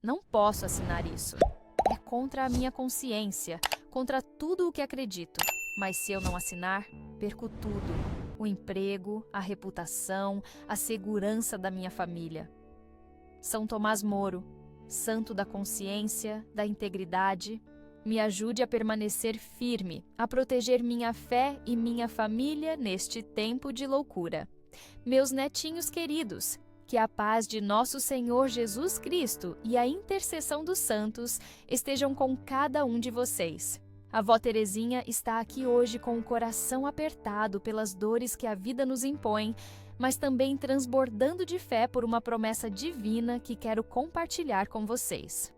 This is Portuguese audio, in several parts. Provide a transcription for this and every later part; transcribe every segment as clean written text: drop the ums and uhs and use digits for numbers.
Não posso assinar isso. É contra a minha consciência, contra tudo o que acredito. Mas se eu não assinar, perco tudo: o emprego, a reputação, a segurança da minha família. São Tomás Moro, santo da consciência, da integridade, me ajude a permanecer firme, a proteger minha fé e minha família neste tempo de loucura. Meus netinhos queridos, que a paz de nosso Senhor Jesus Cristo e a intercessão dos santos estejam com cada um de vocês. A Vó Terezinha está aqui hoje com o coração apertado pelas dores que a vida nos impõe, mas também transbordando de fé por uma promessa divina que quero compartilhar com vocês.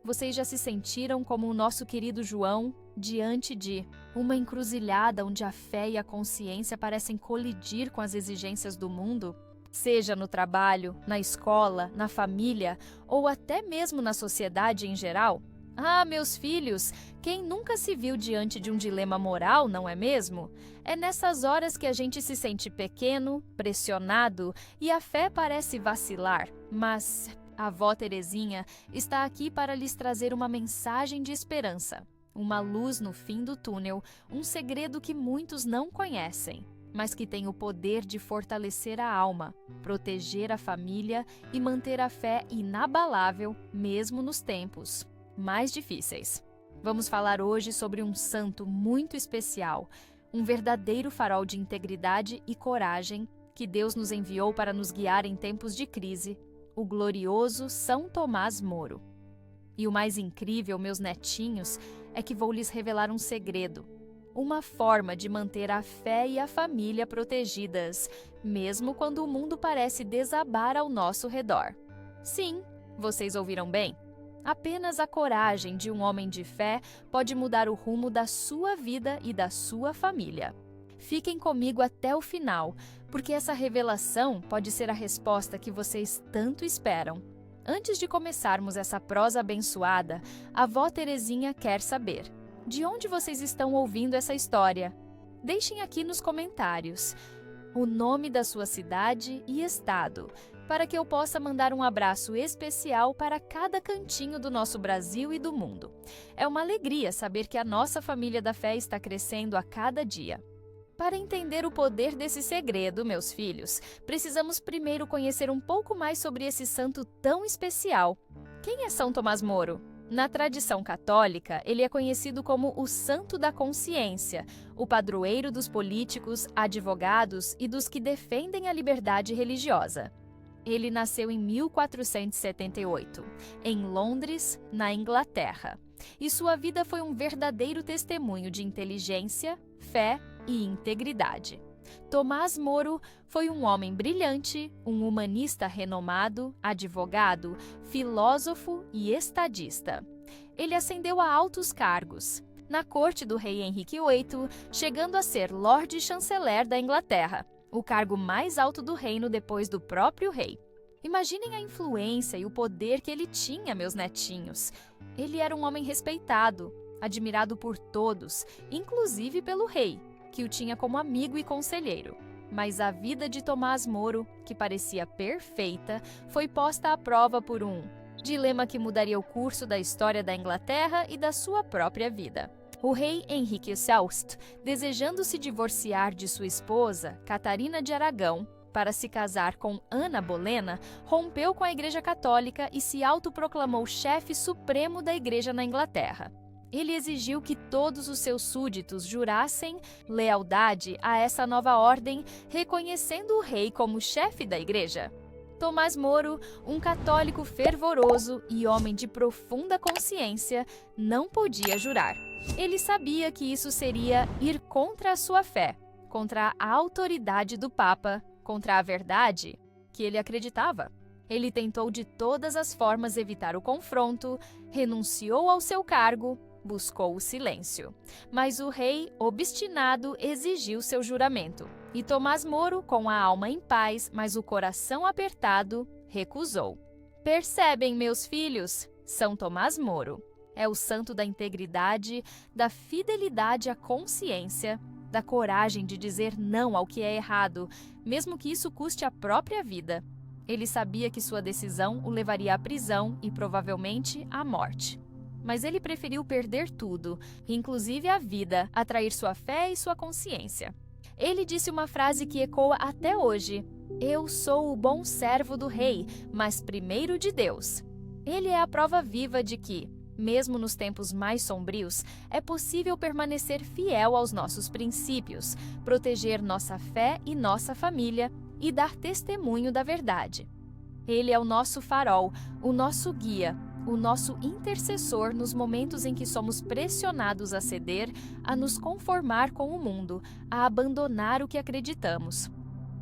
Vocês já se sentiram como o nosso querido João, diante de uma encruzilhada onde a fé e a consciência parecem colidir com as exigências do mundo? Seja no trabalho, na escola, na família ou até mesmo na sociedade em geral? Ah, meus filhos, quem nunca se viu diante de um dilema moral, não é mesmo? É nessas horas que a gente se sente pequeno, pressionado e a fé parece vacilar. Mas a Vó Terezinha está aqui para lhes trazer uma mensagem de esperança, uma luz no fim do túnel, um segredo que muitos não conhecem, mas que tem o poder de fortalecer a alma, proteger a família e manter a fé inabalável, mesmo nos tempos mais difíceis. Vamos falar hoje sobre um santo muito especial, um verdadeiro farol de integridade e coragem que Deus nos enviou para nos guiar em tempos de crise, o glorioso São Tomás Moro. E o mais incrível, meus netinhos, é que vou lhes revelar um segredo, uma forma de manter a fé e a família protegidas, mesmo quando o mundo parece desabar ao nosso redor. Sim, vocês ouviram bem? Apenas a coragem de um homem de fé pode mudar o rumo da sua vida e da sua família. Fiquem comigo até o final, porque essa revelação pode ser a resposta que vocês tanto esperam. Antes de começarmos essa prosa abençoada, a Vó Terezinha quer saber: de onde vocês estão ouvindo essa história? Deixem aqui nos comentários o nome da sua cidade e estado, para que eu possa mandar um abraço especial para cada cantinho do nosso Brasil e do mundo. É uma alegria saber que a nossa família da fé está crescendo a cada dia. Para entender o poder desse segredo, meus filhos, precisamos primeiro conhecer um pouco mais sobre esse santo tão especial. Quem é São Tomás Moro? Na tradição católica, ele é conhecido como o Santo da Consciência, o padroeiro dos políticos, advogados e dos que defendem a liberdade religiosa. Ele nasceu em 1478, em Londres, na Inglaterra, e sua vida foi um verdadeiro testemunho de inteligência, fé e integridade. Tomás Moro foi um homem brilhante, um humanista renomado, advogado, filósofo e estadista. Ele ascendeu a altos cargos na corte do rei Henrique VIII, chegando a ser Lorde Chanceler da Inglaterra, o cargo mais alto do reino depois do próprio rei. Imaginem a influência e o poder que ele tinha, meus netinhos. Ele era um homem respeitado, admirado por todos, inclusive pelo rei, que o tinha como amigo e conselheiro. Mas a vida de Tomás Moro, que parecia perfeita, foi posta à prova por um dilema que mudaria o curso da história da Inglaterra e da sua própria vida. O rei Henrique VI, desejando se divorciar de sua esposa, Catarina de Aragão, para se casar com Ana Bolena, rompeu com a Igreja Católica e se autoproclamou chefe supremo da Igreja na Inglaterra. Ele exigiu que todos os seus súditos jurassem lealdade a essa nova ordem, reconhecendo o rei como chefe da Igreja. Tomás Moro, um católico fervoroso e homem de profunda consciência, não podia jurar. Ele sabia que isso seria ir contra a sua fé, contra a autoridade do Papa, contra a verdade que ele acreditava. Ele tentou de todas as formas evitar o confronto, renunciou ao seu cargo, buscou o silêncio. Mas o rei, obstinado, exigiu seu juramento. E Tomás Moro, com a alma em paz, mas o coração apertado, recusou. Percebem, meus filhos? São Tomás Moro é o santo da integridade, da fidelidade à consciência, da coragem de dizer não ao que é errado, mesmo que isso custe a própria vida. Ele sabia que sua decisão o levaria à prisão e provavelmente à morte. Mas ele preferiu perder tudo, inclusive a vida, a trair sua fé e sua consciência. Ele disse uma frase que ecoa até hoje: "Eu sou o bom servo do rei, mas primeiro de Deus." Ele é a prova viva de que, mesmo nos tempos mais sombrios, é possível permanecer fiel aos nossos princípios, proteger nossa fé e nossa família e dar testemunho da verdade. Ele é o nosso farol, o nosso guia, o nosso intercessor nos momentos em que somos pressionados a ceder, a nos conformar com o mundo, a abandonar o que acreditamos.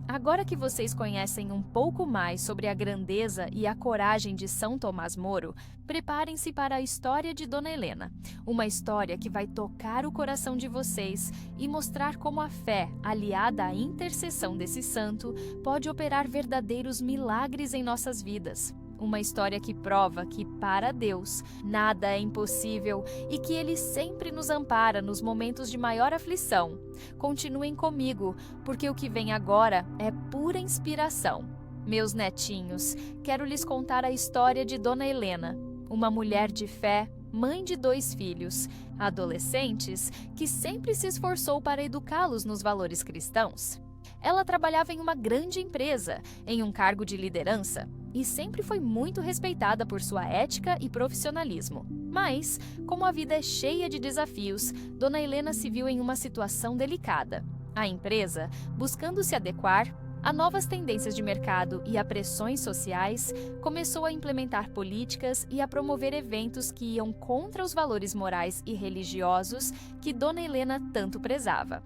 Agora que vocês conhecem um pouco mais sobre a grandeza e a coragem de São Tomás Moro, preparem-se para a história de Dona Helena, uma história que vai tocar o coração de vocês e mostrar como a fé, aliada à intercessão desse santo, pode operar verdadeiros milagres em nossas vidas. Uma história que prova que, para Deus, nada é impossível e que Ele sempre nos ampara nos momentos de maior aflição. Continuem comigo, porque o que vem agora é pura inspiração. Meus netinhos, quero lhes contar a história de Dona Helena, uma mulher de fé, mãe de 2 filhos, adolescentes, que sempre se esforçou para educá-los nos valores cristãos. Ela trabalhava em uma grande empresa, em um cargo de liderança, e sempre foi muito respeitada por sua ética e profissionalismo. Mas, como a vida é cheia de desafios, Dona Helena se viu em uma situação delicada. A empresa, buscando se adequar a novas tendências de mercado e a pressões sociais, começou a implementar políticas e a promover eventos que iam contra os valores morais e religiosos que Dona Helena tanto prezava.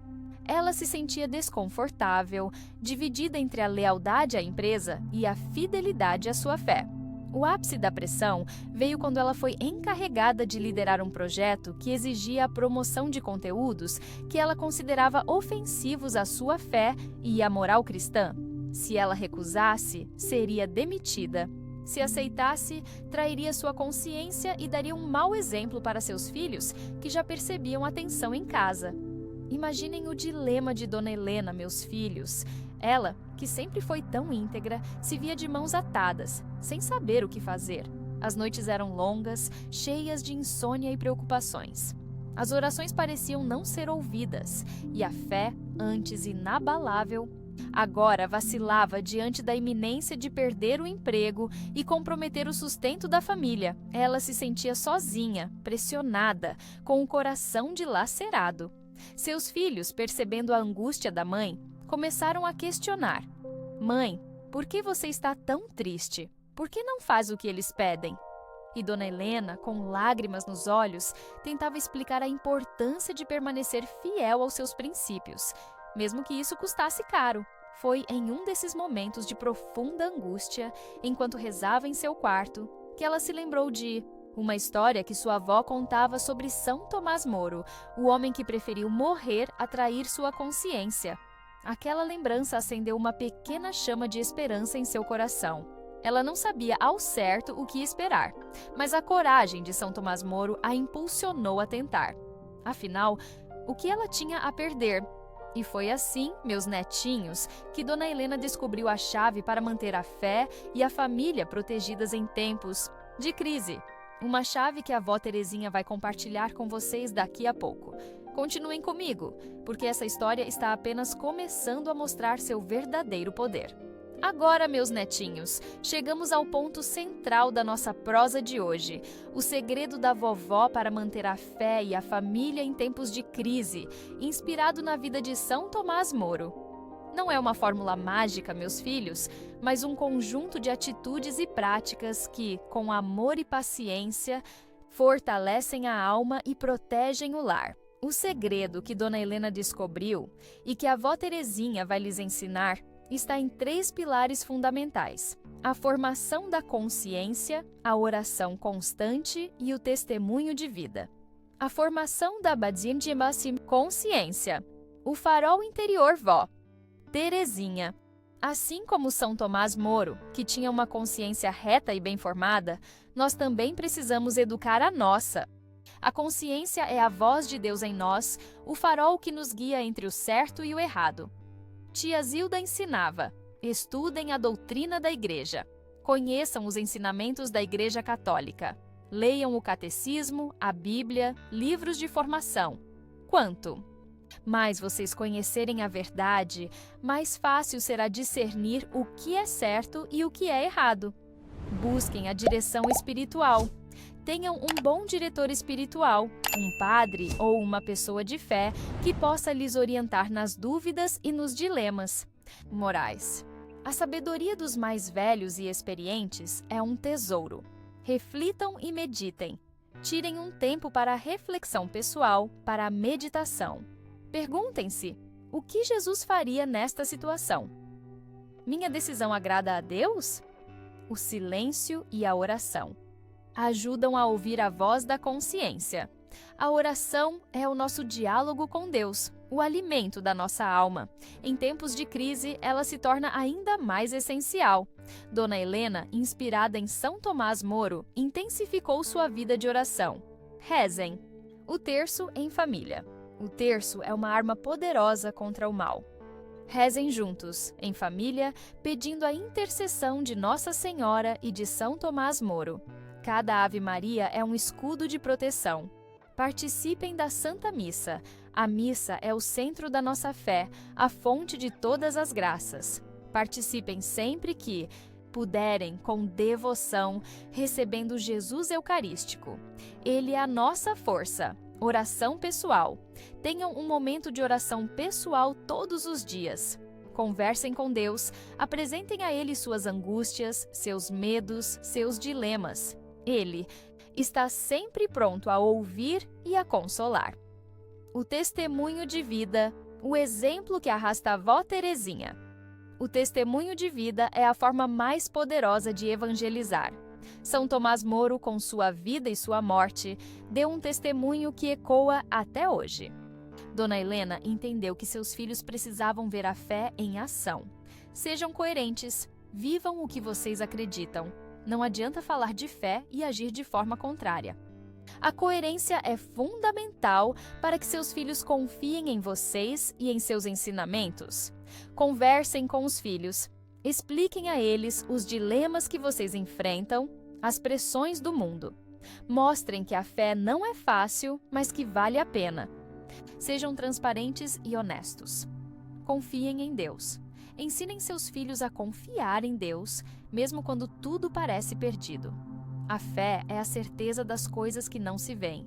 Ela se sentia desconfortável, dividida entre a lealdade à empresa e a fidelidade à sua fé. O ápice da pressão veio quando ela foi encarregada de liderar um projeto que exigia a promoção de conteúdos que ela considerava ofensivos à sua fé e à moral cristã. Se ela recusasse, seria demitida. Se aceitasse, trairia sua consciência e daria um mau exemplo para seus filhos, que já percebiam a tensão em casa. Imaginem o dilema de Dona Helena, meus filhos. Ela, que sempre foi tão íntegra, se via de mãos atadas, sem saber o que fazer. As noites eram longas, cheias de insônia e preocupações. As orações pareciam não ser ouvidas, e a fé, antes inabalável, agora vacilava diante da iminência de perder o emprego e comprometer o sustento da família. Ela se sentia sozinha, pressionada, com o coração dilacerado. Seus filhos, percebendo a angústia da mãe, começaram a questionar: "Mãe, por que você está tão triste? Por que não faz o que eles pedem?" E Dona Helena, com lágrimas nos olhos, tentava explicar a importância de permanecer fiel aos seus princípios, mesmo que isso custasse caro. Foi em um desses momentos de profunda angústia, enquanto rezava em seu quarto, que ela se lembrou de uma história que sua avó contava sobre São Tomás Moro, o homem que preferiu morrer a trair sua consciência. Aquela lembrança acendeu uma pequena chama de esperança em seu coração. Ela não sabia ao certo o que esperar, mas a coragem de São Tomás Moro a impulsionou a tentar. Afinal, o que ela tinha a perder? E foi assim, meus netinhos, que Dona Helena descobriu a chave para manter a fé e a família protegidas em tempos de crise. Uma chave que a avó Terezinha vai compartilhar com vocês daqui a pouco. Continuem comigo, porque essa história está apenas começando a mostrar seu verdadeiro poder. Agora, meus netinhos, chegamos ao ponto central da nossa prosa de hoje, o segredo da vovó para manter a fé e a família em tempos de crise, inspirado na vida de São Tomás Moro. Não é uma fórmula mágica, meus filhos, mas um conjunto de atitudes e práticas que, com amor e paciência, fortalecem a alma e protegem o lar. O segredo que Dona Helena descobriu e que a avó Terezinha vai lhes ensinar está em 3 pilares fundamentais: a formação da consciência, a oração constante e o testemunho de vida. A formação da consciência, o farol interior vó Terezinha. Assim como São Tomás Moro, que tinha uma consciência reta e bem formada, nós também precisamos educar a nossa. A consciência é a voz de Deus em nós, o farol que nos guia entre o certo e o errado. Tia Zilda ensinava: Estudem a doutrina da Igreja. Conheçam os ensinamentos da Igreja Católica. Leiam o Catecismo, a Bíblia, livros de formação. Quanto mais vocês conhecerem a verdade, mais fácil será discernir o que é certo e o que é errado. Busquem a direção espiritual. Tenham um bom diretor espiritual, um padre ou uma pessoa de fé que possa lhes orientar nas dúvidas e nos dilemas morais. A sabedoria dos mais velhos e experientes é um tesouro. Reflitam e meditem. Tirem um tempo para a reflexão pessoal, para a meditação. Perguntem-se: o que Jesus faria nesta situação? Minha decisão agrada a Deus? O silêncio e a oração ajudam a ouvir a voz da consciência. A oração é o nosso diálogo com Deus, o alimento da nossa alma. Em tempos de crise, ela se torna ainda mais essencial. Dona Helena, inspirada em São Tomás Moro, intensificou sua vida de oração. Rezem. O terço em família. O terço é uma arma poderosa contra o mal. Rezem juntos, em família, pedindo a intercessão de Nossa Senhora e de São Tomás Moro. Cada Ave Maria é um escudo de proteção. Participem da Santa Missa. A missa é o centro da nossa fé, a fonte de todas as graças. Participem sempre que puderem, com devoção, recebendo Jesus Eucarístico. Ele é a nossa força. Oração pessoal. Tenham um momento de oração pessoal todos os dias. Conversem com Deus, apresentem a Ele suas angústias, seus medos, seus dilemas. Ele está sempre pronto a ouvir e a consolar. O testemunho de vida, o exemplo que arrasta a avó Terezinha. O testemunho de vida é a forma mais poderosa de evangelizar. São Tomás Moro, com sua vida e sua morte, deu um testemunho que ecoa até hoje. Dona Helena entendeu que seus filhos precisavam ver a fé em ação. Sejam coerentes, vivam o que vocês acreditam. Não adianta falar de fé e agir de forma contrária. A coerência é fundamental para que seus filhos confiem em vocês e em seus ensinamentos. Conversem com os filhos. Expliquem a eles os dilemas que vocês enfrentam, as pressões do mundo. Mostrem que a fé não é fácil, mas que vale a pena. Sejam transparentes e honestos. Confiem em Deus. Ensinem seus filhos a confiar em Deus, mesmo quando tudo parece perdido. A fé é a certeza das coisas que não se veem.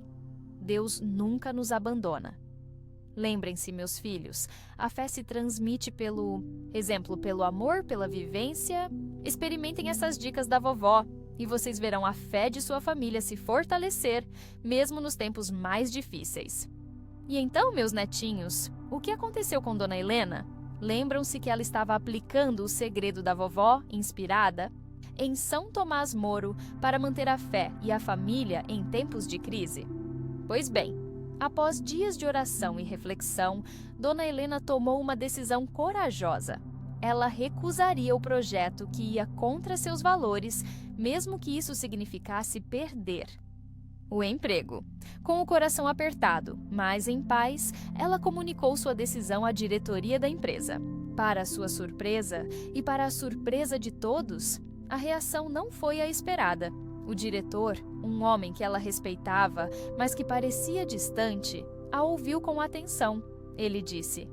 Deus nunca nos abandona. Lembrem-se, meus filhos, a fé se transmite pelo amor, pela vivência. Experimentem essas dicas da vovó e vocês verão a fé de sua família se fortalecer, mesmo nos tempos mais difíceis. E então, meus netinhos, o que aconteceu com Dona Helena? Lembram-se que ela estava aplicando o segredo da vovó, inspirada em São Tomás Moro, para manter a fé e a família em tempos de crise? Pois bem, após dias de oração e reflexão, Dona Helena tomou uma decisão corajosa. Ela recusaria o projeto que ia contra seus valores, mesmo que isso significasse perder o emprego. Com o coração apertado, mas em paz, ela comunicou sua decisão à diretoria da empresa. Para sua surpresa e para a surpresa de todos, a reação não foi a esperada. O diretor, um homem que ela respeitava, mas que parecia distante, a ouviu com atenção. Ele disse: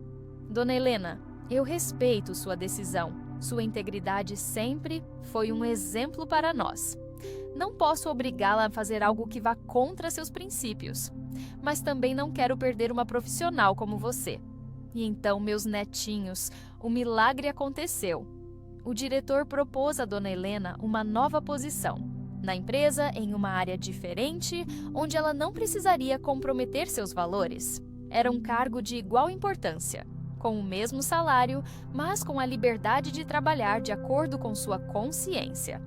Dona Helena, eu respeito sua decisão. Sua integridade sempre foi um exemplo para nós. Não posso obrigá-la a fazer algo que vá contra seus princípios, mas também não quero perder uma profissional como você. E então, meus netinhos, o milagre aconteceu. O diretor propôs a Dona Helena uma nova posição na empresa, em uma área diferente, onde ela não precisaria comprometer seus valores. Era um cargo de igual importância, com o mesmo salário, mas com a liberdade de trabalhar de acordo com sua consciência.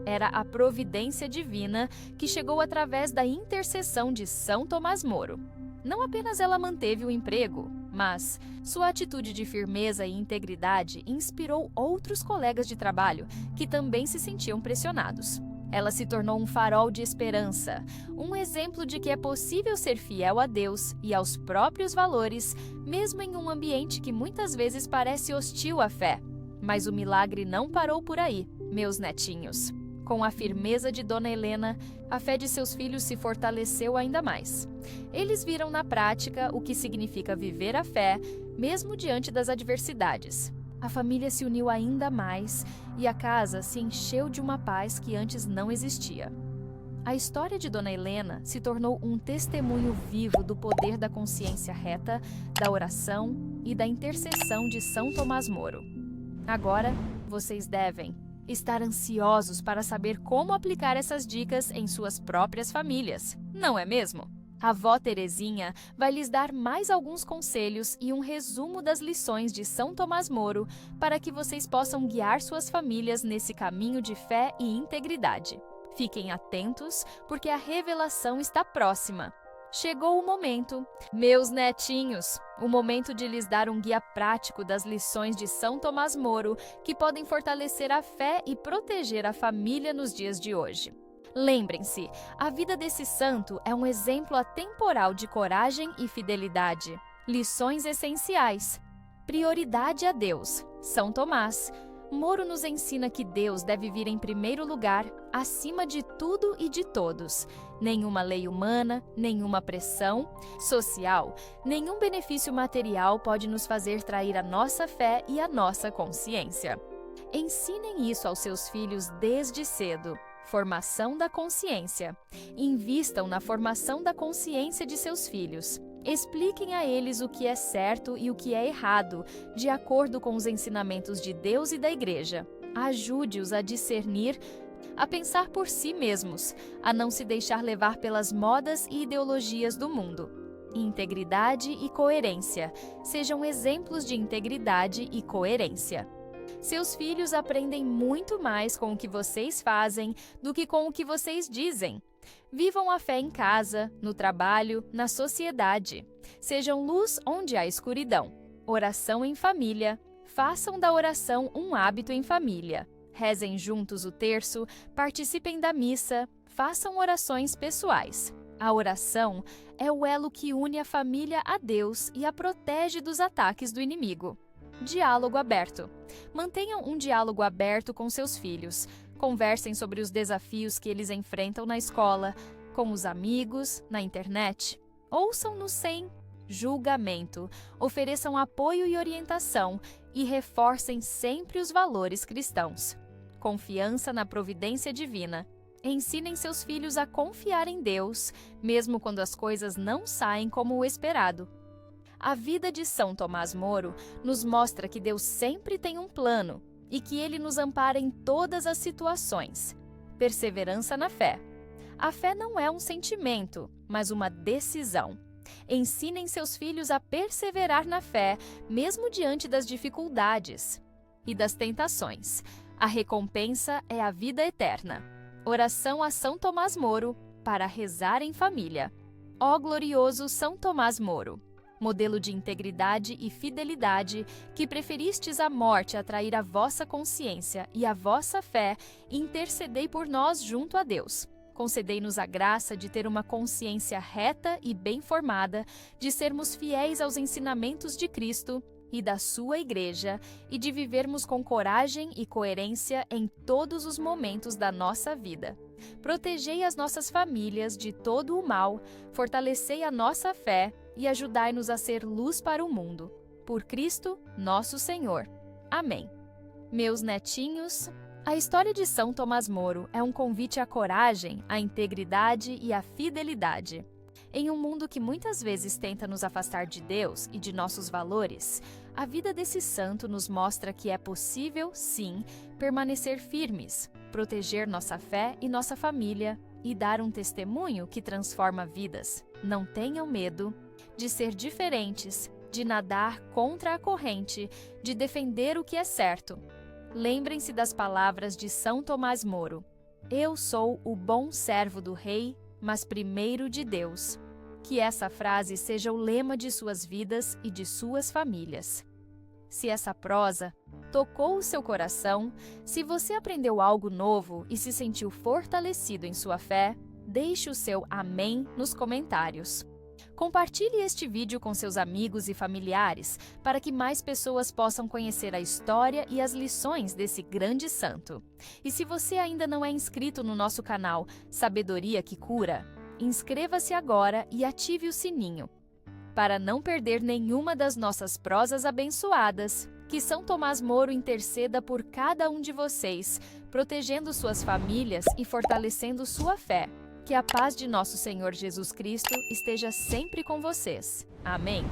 Era a providência divina que chegou através da intercessão de São Tomás Moro. Não apenas ela manteve o emprego, mas sua atitude de firmeza e integridade inspirou outros colegas de trabalho que também se sentiam pressionados. Ela se tornou um farol de esperança, um exemplo de que é possível ser fiel a Deus e aos próprios valores, mesmo em um ambiente que muitas vezes parece hostil à fé. Mas o milagre não parou por aí, meus netinhos. Com a firmeza de Dona Helena, a fé de seus filhos se fortaleceu ainda mais. Eles viram na prática o que significa viver a fé, mesmo diante das adversidades. A família se uniu ainda mais e a casa se encheu de uma paz que antes não existia. A história de Dona Helena se tornou um testemunho vivo do poder da consciência reta, da oração e da intercessão de São Tomás Moro. Agora, vocês devem estar ansiosos para saber como aplicar essas dicas em suas próprias famílias, não é mesmo? A avó Terezinha vai lhes dar mais alguns conselhos e um resumo das lições de São Tomás Moro para que vocês possam guiar suas famílias nesse caminho de fé e integridade. Fiquem atentos, porque a revelação está próxima. Chegou o momento, meus netinhos, o momento de lhes dar um guia prático das lições de São Tomás Moro que podem fortalecer a fé e proteger a família nos dias de hoje. Lembrem-se, a vida desse santo é um exemplo atemporal de coragem e fidelidade. Lições essenciais. Prioridade a Deus. São Tomás. Moro nos ensina que Deus deve vir em primeiro lugar, acima de tudo e de todos. Nenhuma lei humana, nenhuma pressão social, nenhum benefício material pode nos fazer trair a nossa fé e a nossa consciência. Ensinem isso aos seus filhos desde cedo. Formação da consciência. Invistam na formação da consciência de seus filhos. Expliquem a eles o que é certo e o que é errado, de acordo com os ensinamentos de Deus e da Igreja. Ajude-os a discernir, a pensar por si mesmos, a não se deixar levar pelas modas e ideologias do mundo. Integridade e coerência. Sejam exemplos de integridade e coerência. Seus filhos aprendem muito mais com o que vocês fazem do que com o que vocês dizem. Vivam a fé em casa, no trabalho, na sociedade. Sejam luz onde há escuridão. Oração em família. Façam da oração um hábito em família. Rezem juntos o terço, participem da missa, façam orações pessoais. A oração é o elo que une a família a Deus e a protege dos ataques do inimigo. Diálogo aberto. Mantenham um diálogo aberto com seus filhos. Conversem sobre os desafios que eles enfrentam na escola, com os amigos, na internet. Ouçam-nos sem julgamento. Ofereçam apoio e orientação e reforcem sempre os valores cristãos. Confiança na providência divina. Ensinem seus filhos a confiar em Deus, mesmo quando as coisas não saem como o esperado. A vida de São Tomás Moro nos mostra que Deus sempre tem um plano e que Ele nos ampara em todas as situações. Perseverança na fé. A fé não é um sentimento, mas uma decisão. Ensinem seus filhos a perseverar na fé, mesmo diante das dificuldades e das tentações. A recompensa é a vida eterna. Oração a São Tomás Moro para rezar em família. Ó glorioso São Tomás Moro! Modelo de integridade e fidelidade, que preferistes a morte a trair a vossa consciência e a vossa fé, intercedei por nós junto a Deus. Concedei-nos a graça de ter uma consciência reta e bem formada, de sermos fiéis aos ensinamentos de Cristo e da sua Igreja, e de vivermos com coragem e coerência em todos os momentos da nossa vida. Protegei as nossas famílias de todo o mal, fortalecei a nossa fé e ajudai-nos a ser luz para o mundo. Por Cristo, nosso Senhor. Amém. Meus netinhos, a história de São Tomás Moro é um convite à coragem, à integridade e à fidelidade. Em um mundo que muitas vezes tenta nos afastar de Deus e de nossos valores, a vida desse santo nos mostra que é possível, sim, permanecer firmes, proteger nossa fé e nossa família e dar um testemunho que transforma vidas. Não tenham medo de ser diferentes, de nadar contra a corrente, de defender o que é certo. Lembrem-se das palavras de São Tomás Moro. Eu sou o bom servo do Rei, mas primeiro de Deus. Que essa frase seja o lema de suas vidas e de suas famílias. Se essa prosa tocou o seu coração, se você aprendeu algo novo e se sentiu fortalecido em sua fé, deixe o seu amém nos comentários. Compartilhe este vídeo com seus amigos e familiares para que mais pessoas possam conhecer a história e as lições desse grande santo. E se você ainda não é inscrito no nosso canal Sabedoria que Cura, inscreva-se agora e ative o sininho para não perder nenhuma das nossas prosas abençoadas. Que São Tomás Moro interceda por cada um de vocês, protegendo suas famílias e fortalecendo sua fé. Que a paz de nosso Senhor Jesus Cristo esteja sempre com vocês. Amém.